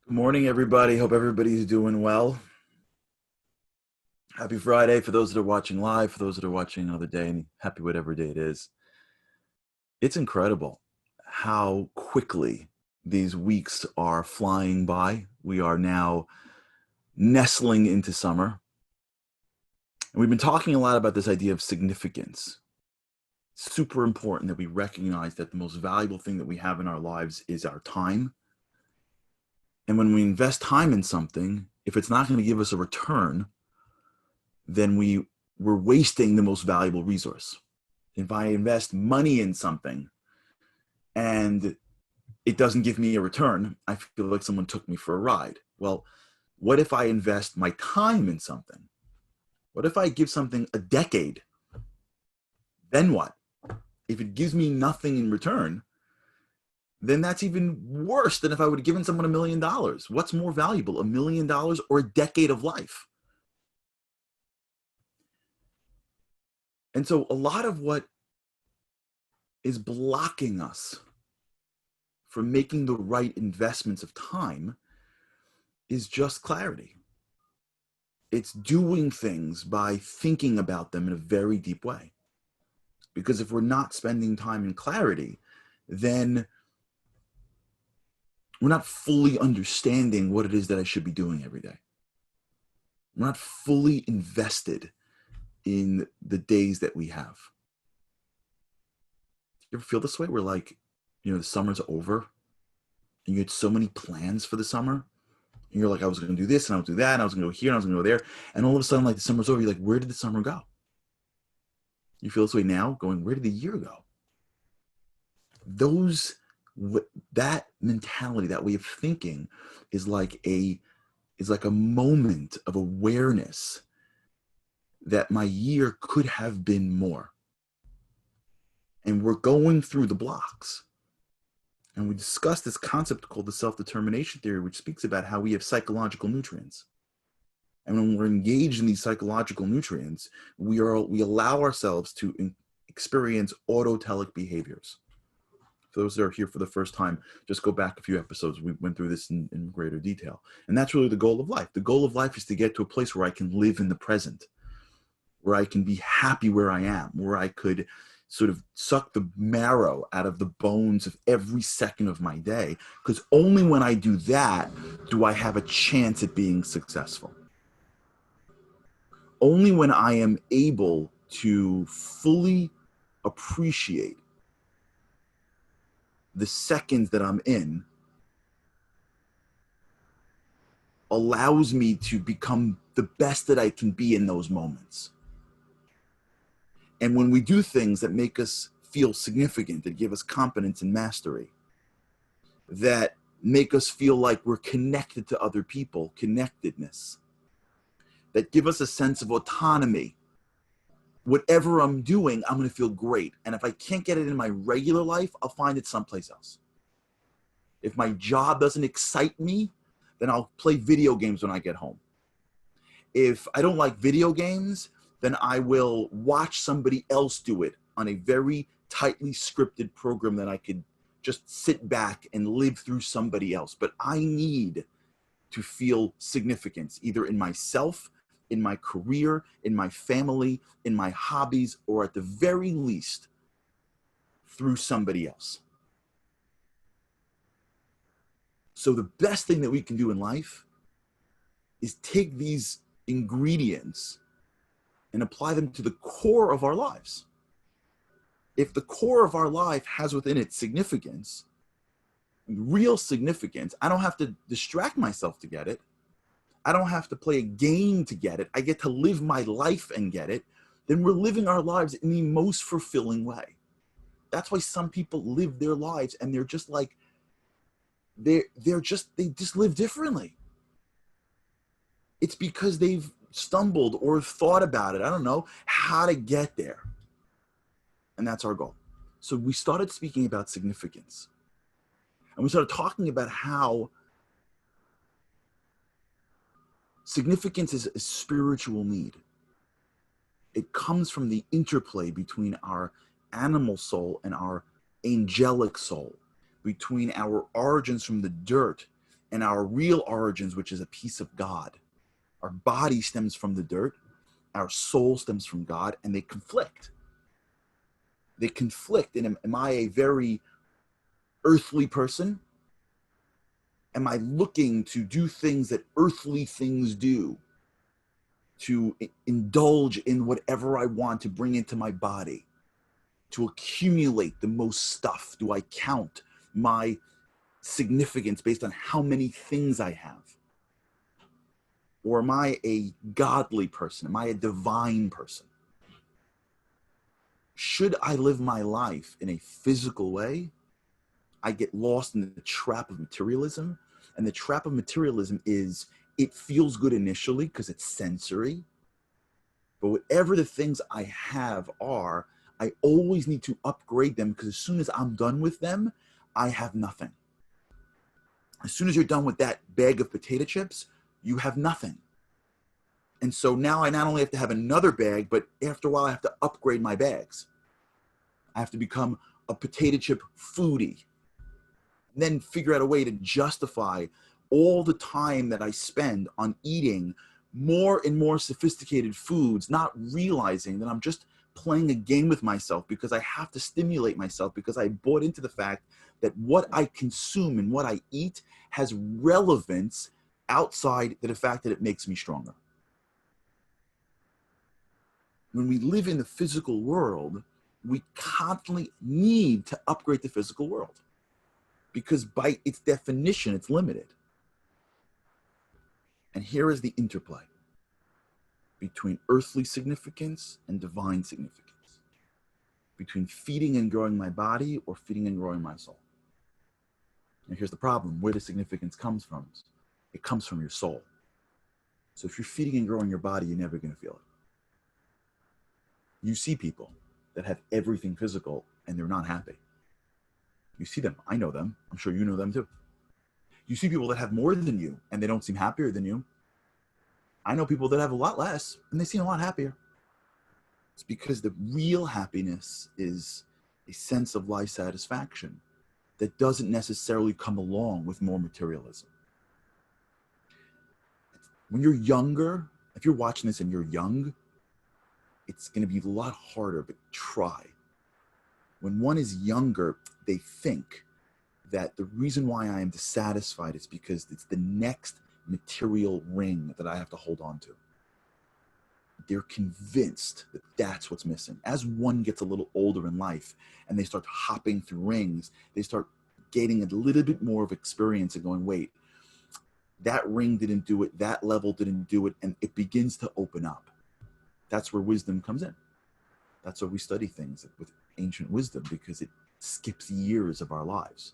Good morning, everybody. Hope everybody's doing well. Happy Friday for those that are watching live, for those that are watching another day, and happy whatever day it is. It's incredible how quickly these weeks are flying by. We are now nestling into summer. And we've been talking a lot about this idea of significance. Super important that we recognize that the most valuable thing that we have in our lives is our time. And when we invest time in something, if it's not going to give us a return, then we're wasting the most valuable resource. If I invest money in something and it doesn't give me a return, I feel like someone took me for a ride. Well, what if I invest my time in something? What if I give something a decade? Then what? If it gives me nothing in return, then that's even worse than if I would have given someone $1 million. What's more valuable, $1 million or a decade of life? And so a lot of what is blocking us from making the right investments of time is just clarity. It's doing things by thinking about them in a very deep way. Because if we're not spending time in clarity, then we're not fully understanding what it is that I should be doing every day. We're not fully invested in the days that we have. You ever feel this way? Where the summer's over and you had so many plans for the summer. And you're like, I was going to do this and I was going to do that and I was going to go here and I was going to go there. And all of a sudden, like the summer's over, you're like, where did the summer go? You feel this way now, going, where did the year go? That mentality, that way of thinking is like a moment of awareness that my year could have been more. And we're going through the blocks. And we discussed this concept called the self-determination theory, which speaks about how we have psychological nutrients. And when we're engaged in these psychological nutrients, we allow ourselves to experience autotelic behaviors. For those that are here for the first time, just go back a few episodes. We went through this in greater detail. And that's really the goal of life. The goal of life is to get to a place where I can live in the present, where I can be happy where I am, where I could sort of suck the marrow out of the bones of every second of my day. Because only when I do that do I have a chance at being successful. Only when I am able to fully appreciate the seconds that I'm in allows me to become the best that I can be in those moments. And when we do things that make us feel significant, that give us confidence and mastery, that make us feel like we're connected to other people, connectedness, that give us a sense of autonomy, whatever I'm doing, I'm going to feel great. And if I can't get it in my regular life, I'll find it someplace else. If my job doesn't excite me, then I'll play video games when I get home. If I don't like video games, then I will watch somebody else do it on a very tightly scripted program that I could just sit back and live through somebody else. But I need to feel significance, either in myself, in my career, in my family, in my hobbies, or at the very least, through somebody else. So the best thing that we can do in life is take these ingredients and apply them to the core of our lives. If the core of our life has within it significance, real significance, I don't have to distract myself to get it. I don't have to play a game to get it. I get to live my life and get it. Then we're living our lives in the most fulfilling way. That's why some people live their lives and they're just like, they just live differently. It's because they've stumbled or thought about it. I don't know how to get there. And that's our goal. So we started speaking about significance. And we started talking about how significance is a spiritual need. It comes from the interplay between our animal soul and our angelic soul, between our origins from the dirt and our real origins, which is a piece of God. Our body stems from the dirt, our soul stems from God, and they conflict. They conflict. And am I a very earthly person? Am I looking to do things that earthly things do? To indulge in whatever I want to bring into my body? To accumulate the most stuff? Do I count my significance based on how many things I have? Or am I a godly person? Am I a divine person? Should I live my life in a physical way? I get lost in the trap of materialism. And the trap of materialism is it feels good initially because it's sensory. But whatever the things I have are, I always need to upgrade them because as soon as I'm done with them, I have nothing. As soon as you're done with that bag of potato chips, you have nothing. And so now I not only have to have another bag, but after a while I have to upgrade my bags. I have to become a potato chip foodie. And then figure out a way to justify all the time that I spend on eating more and more sophisticated foods, not realizing that I'm just playing a game with myself because I have to stimulate myself because I bought into the fact that what I consume and what I eat has relevance outside the fact that it makes me stronger. When we live in the physical world, we constantly need to upgrade the physical world because by its definition, it's limited. And here is the interplay between earthly significance and divine significance, between feeding and growing my body or feeding and growing my soul. And here's the problem, where the significance comes from. It comes from your soul. So if you're feeding and growing your body, you're never going to feel it. You see people that have everything physical and they're not happy. You see them. I know them. I'm sure you know them too. You see people that have more than you and they don't seem happier than you. I know people that have a lot less and they seem a lot happier. It's because the real happiness is a sense of life satisfaction that doesn't necessarily come along with more materialism. When you're younger, if you're watching this and you're young, it's going to be a lot harder, but try. When one is younger, they think that the reason why I am dissatisfied is because it's the next material ring that I have to hold on to. They're convinced that that's what's missing. As one gets a little older in life and they start hopping through rings, they start gaining a little bit more of experience and going, wait, that ring didn't do it, that level didn't do it, and it begins to open up. That's where wisdom comes in. That's why we study things with ancient wisdom, because it skips years of our lives.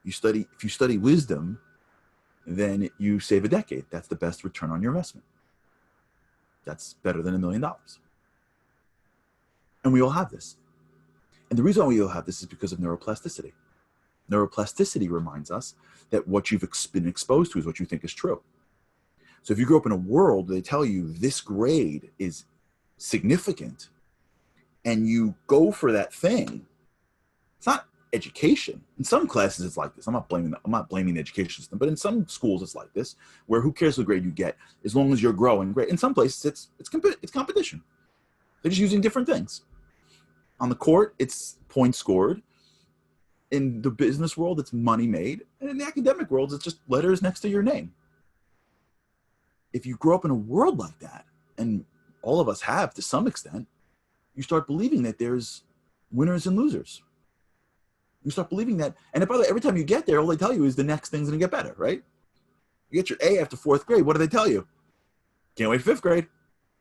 If you study wisdom, then you save a decade. That's the best return on your investment. That's better than $1 million. And we all have this. And the reason why we all have this is because of neuroplasticity. Neuroplasticity reminds us that what you've been exposed to is what you think is true. So if you grow up in a world where they tell you this grade is significant and you go for that thing, it's not education. In some classes it's like this. I'm not blaming the education system, but in some schools it's like this, where who cares what grade you get as long as you're growing. Great. In some places it's competition. They're just using different things. On the court, it's points scored. In the business world, it's money made. And in the academic world, it's just letters next to your name. If you grow up in a world like that, and all of us have to some extent, you start believing that there's winners and losers. You start believing that, and by the way, every time you get there, all they tell you is the next thing's gonna get better, right? You get your A after 4th grade, what do they tell you? Can't wait for 5th grade.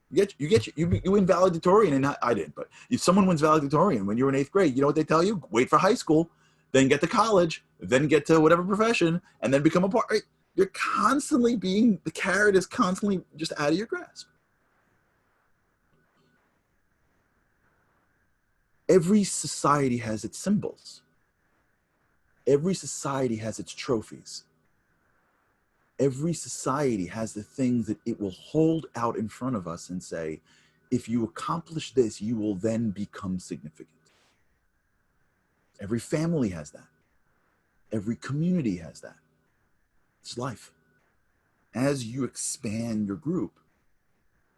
You win valedictorian, and I didn't, but if someone wins valedictorian when you're in 8th grade, you know what they tell you? Wait for high school, then get to college, then get to whatever profession, and then become a part. Right? You're constantly the carrot is constantly just out of your grasp. Every society has its symbols. Every society has its trophies. Every society has the things that it will hold out in front of us and say, if you accomplish this, you will then become significant. Every family has that. Every community has that. It's life. As you expand your group,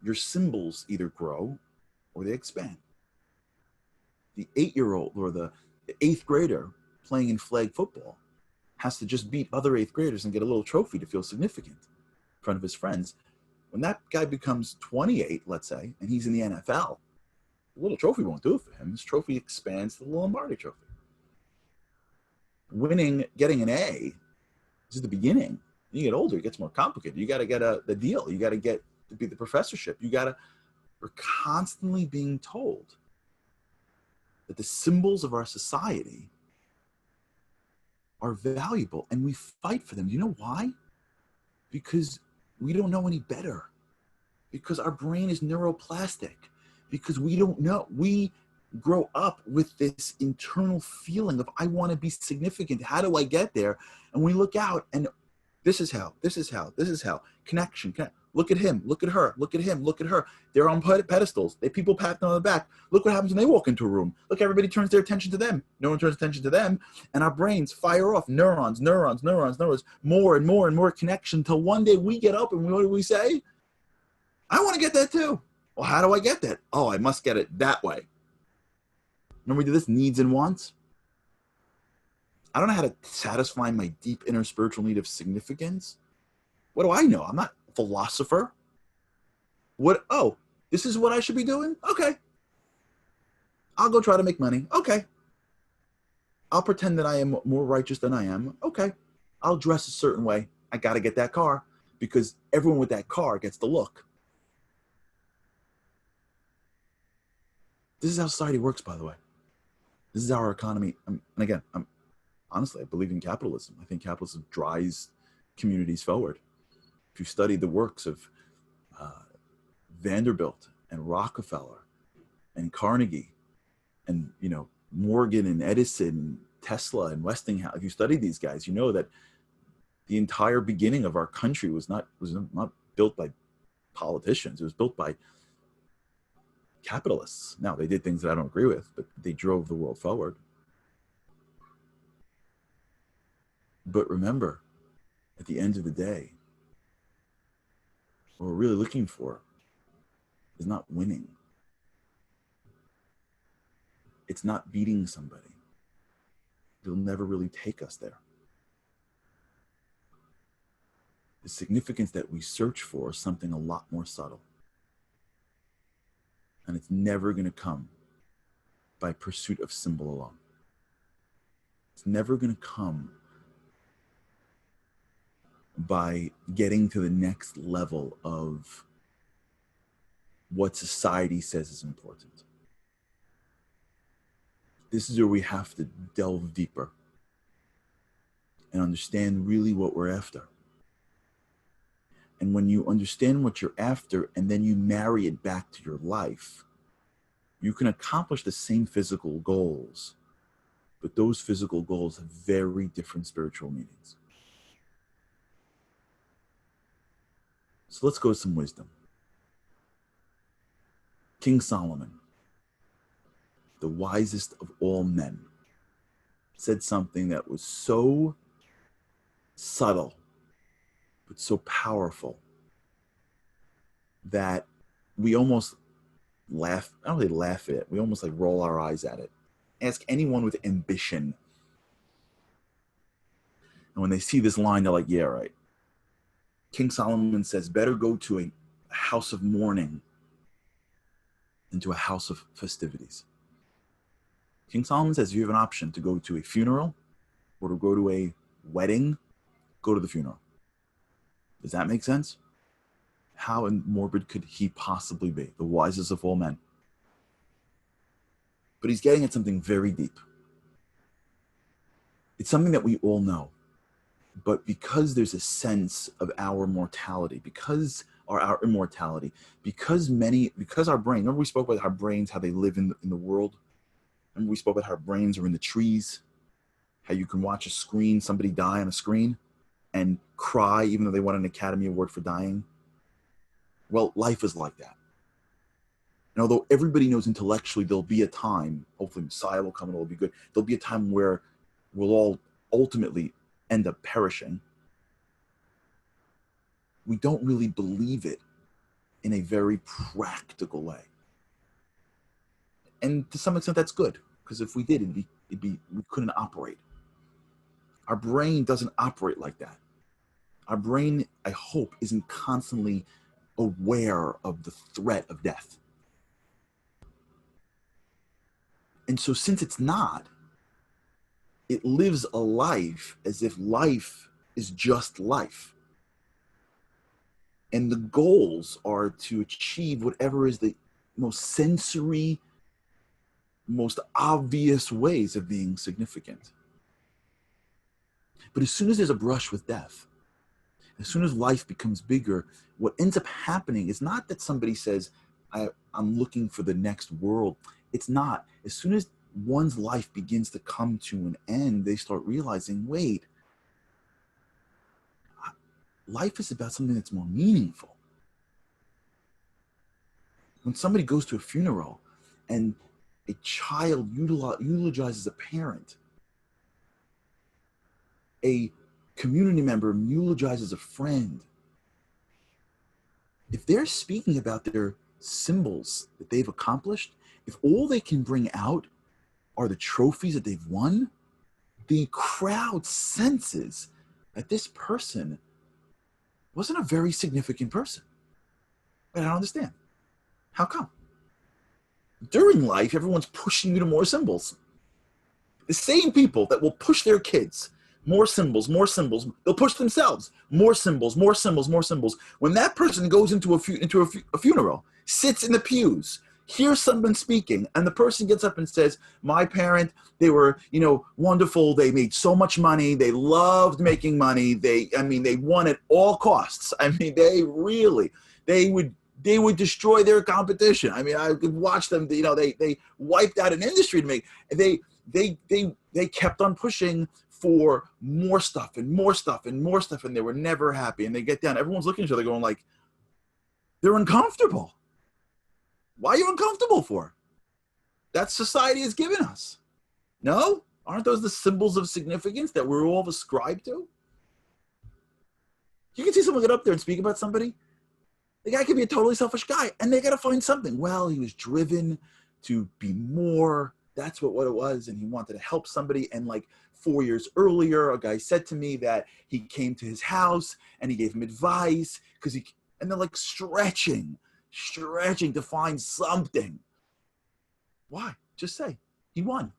your symbols either grow or they expand. The 8-year-old or the 8th grader playing in flag football has to just beat other 8th graders and get a little trophy to feel significant in front of his friends. When that guy becomes 28, let's say, and he's in the NFL, the little trophy won't do it for him. His trophy expands to the Lombardi trophy. Winning, getting an A is the beginning. You get older, it gets more complicated. You got to get the deal. You got to get to be the professorship. We're constantly being told that the symbols of our society are valuable and we fight for them. You know why? Because we don't know any better. Because our brain is neuroplastic. Because we don't know. We grow up with this internal feeling of, I want to be significant. How do I get there? And we look out and this is how. Connection. Look at him, look at her, look at him, look at her. They're on pedestals. People pat them on the back. Look what happens when they walk into a room. Look, everybody turns their attention to them. No one turns attention to them. And our brains fire off neurons, more and more connection till one day we get up and what do we say? I want to get that too. Well, how do I get that? Oh, I must get it that way. Remember we do this needs and wants? I don't know how to satisfy my deep inner spiritual need of significance. What do I know? I'm not a philosopher. Oh, this is what I should be doing? Okay. I'll go try to make money. Okay. I'll pretend that I am more righteous than I am. Okay. I'll dress a certain way. I got to get that car because everyone with that car gets the look. This is how society works, by the way. This is how our economy, and again, honestly, I believe in capitalism. I think capitalism drives communities forward. If you study the works of Vanderbilt and Rockefeller and Carnegie and, Morgan and Edison, Tesla and Westinghouse, if you study these guys, you know that the entire beginning of our country was not built by politicians. It was built by capitalists. Now, they did things that I don't agree with, but they drove the world forward. But remember, at the end of the day, what we're really looking for is not winning. It's not beating somebody. It'll never really take us there. The significance that we search for is something a lot more subtle. And it's never going to come by pursuit of symbol alone. It's never going to come by getting to the next level of what society says is important. This is where we have to delve deeper and understand really what we're after. And when you understand what you're after and then you marry it back to your life, you can accomplish the same physical goals, but those physical goals have very different spiritual meanings. So let's go to some wisdom. King Solomon, the wisest of all men, said something that was so subtle, but so powerful that we almost laugh. I don't really laugh at it. We almost roll our eyes at it. Ask anyone with ambition. And when they see this line, they're like, yeah, right. King Solomon says, better go to a house of mourning than to a house of festivities. King Solomon says, if you have an option to go to a funeral or to go to a wedding, go to the funeral. Does that make sense? How morbid could he possibly be? The wisest of all men. But he's getting at something very deep. It's something that we all know. But because there's a sense of our mortality, because our immortality, because our brain, remember we spoke about our brains, how they live in the world? Remember we spoke about how our brains are in the trees, how you can watch a screen, somebody die on a screen, and cry even though they won an Academy Award for dying? Well, life is like that. And although everybody knows intellectually there'll be a time, hopefully Messiah will come and it'll be good, there'll be a time where we'll all ultimately end up perishing. we don't really believe it in a very practical way. And to some extent, that's good, because if we did, we couldn't operate. Our brain doesn't operate like that. Our brain, I hope, isn't constantly aware of the threat of death. And so since it's not, it lives a life as if life is just life. And the goals are to achieve whatever is the most sensory, most obvious ways of being significant. But as soon as there's a brush with death, as soon as life becomes bigger, what ends up happening is not that somebody says, I'm looking for the next world. It's not. As soon as one's life begins to come to an end, they start realizing, wait, life is about something that's more meaningful. When somebody goes to a funeral and a child eulogizes a parent, a community member eulogizes a friend, if they're speaking about their symbols that they've accomplished, if all they can bring out are the trophies that they've won, the crowd senses that this person wasn't a very significant person. But I don't understand. How come? During life, everyone's pushing you to more symbols. The same people that will push their kids, more symbols, they'll push themselves, more symbols. When that person goes into a funeral, sits in the pews, hears someone speaking, and the person gets up and says, my parent, they were, wonderful. They made so much money. They loved making money. They won at all costs. They would destroy their competition. I could watch them. They wiped out an industry to make. They kept on pushing for more stuff, and they were never happy. And they get down. Everyone's looking at each other, going like, they're uncomfortable. Why are you uncomfortable for? That society has given us. No? Aren't those the symbols of significance that we're all ascribed to? You can see someone get up there and speak about somebody. The guy could be a totally selfish guy, and they got to find something. Well, he was driven to be more. That's what it was, and he wanted to help somebody. And like 4 years earlier, a guy said to me that he came to his house and he gave him advice and they're like stretching to find something. Why? Just say he won.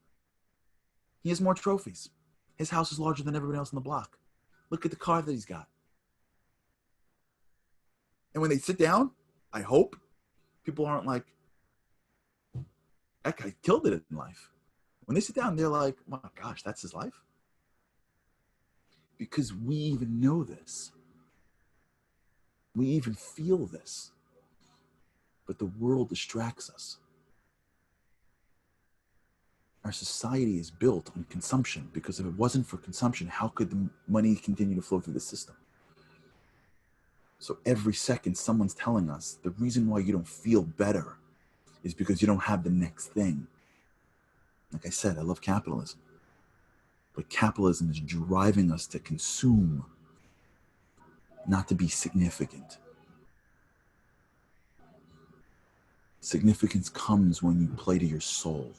He has more trophies. His house is larger than everybody else on the block. Look at the car that he's got. And when they sit down, I hope people aren't like, that guy killed it in life. When they sit down, they're like, oh my gosh, that's his life? Because we even know this. We even feel this. But the world distracts us. Our society is built on consumption, because if it wasn't for consumption, how could the money continue to flow through the system? So every second someone's telling us the reason why you don't feel better is because you don't have the next thing. Like I said, I love capitalism. But capitalism is driving us to consume, not to be significant. Significance comes when you play to your soul.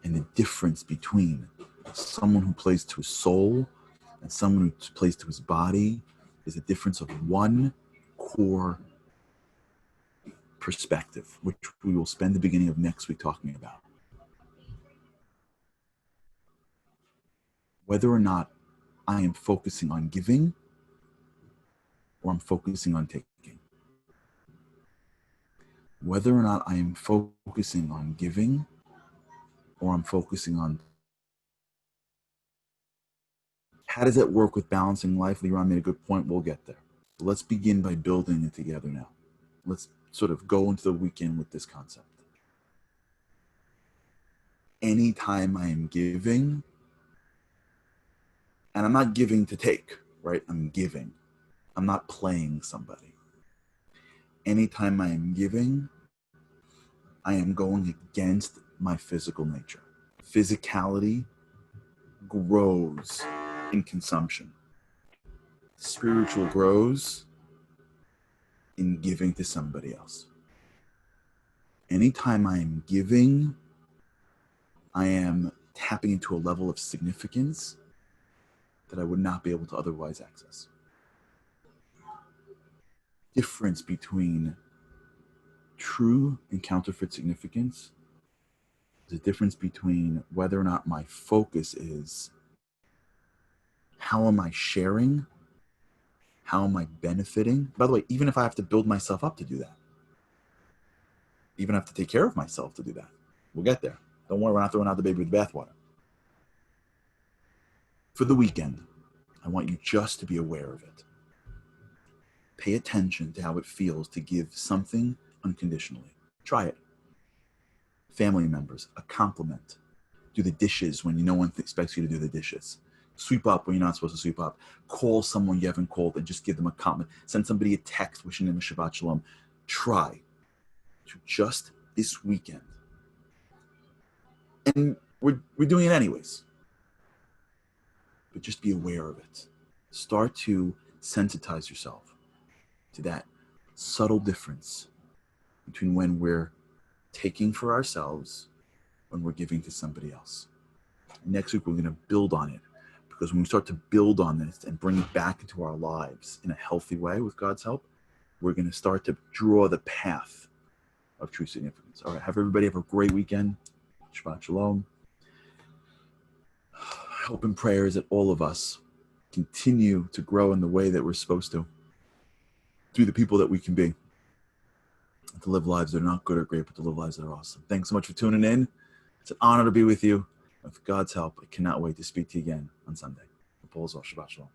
And the difference between someone who plays to his soul and someone who plays to his body is the difference of one core perspective, which we will spend the beginning of next week talking about. Whether or not I am focusing on giving or I'm focusing on taking. Whether or not I am focusing on giving or I'm focusing on. How does that work with balancing life? Leron made a good point. We'll get there. But let's begin by building it together now. Let's sort of go into the weekend with this concept. Anytime I am giving, and I'm not giving to take, right? I'm giving. I'm not playing somebody. Anytime I am giving, I am going against my physical nature. Physicality grows in consumption. spiritual grows in giving to somebody else. Anytime I am giving, I am tapping into a level of significance that I would not be able to otherwise access. Difference between true and counterfeit significance is a difference between whether or not my focus is how am I sharing, how am I benefiting. By the way, even if I have to build myself up to do that, even have to take care of myself to do that, we'll get there. Don't worry, we're not throwing out the baby with the bathwater. For the weekend, I want you just to be aware of it. Pay attention to how it feels to give something unconditionally. Try it. Family members, a compliment. Do the dishes when no one expects you to do the dishes. Sweep up when you're not supposed to sweep up. Call someone you haven't called and just give them a compliment. Send somebody a text wishing them a Shabbat Shalom. Try to just this weekend. And we're doing it anyways. But just be aware of it. Start to sensitize yourself to that subtle difference between when we're taking for ourselves, when we're giving to somebody else. Next week, we're going to build on it, because when we start to build on this and bring it back into our lives in a healthy way with God's help, we're going to start to draw the path of true significance. All right, everybody have a great weekend. Shabbat Shalom. Hope and prayers that all of us continue to grow in the way that we're supposed to be the people that we can be, to live lives that are not good or great, but to live lives that are awesome. Thanks so much for tuning in. It's an honor to be with you. With God's help, I cannot wait to speak to you again on Sunday. Shabbat Shalom.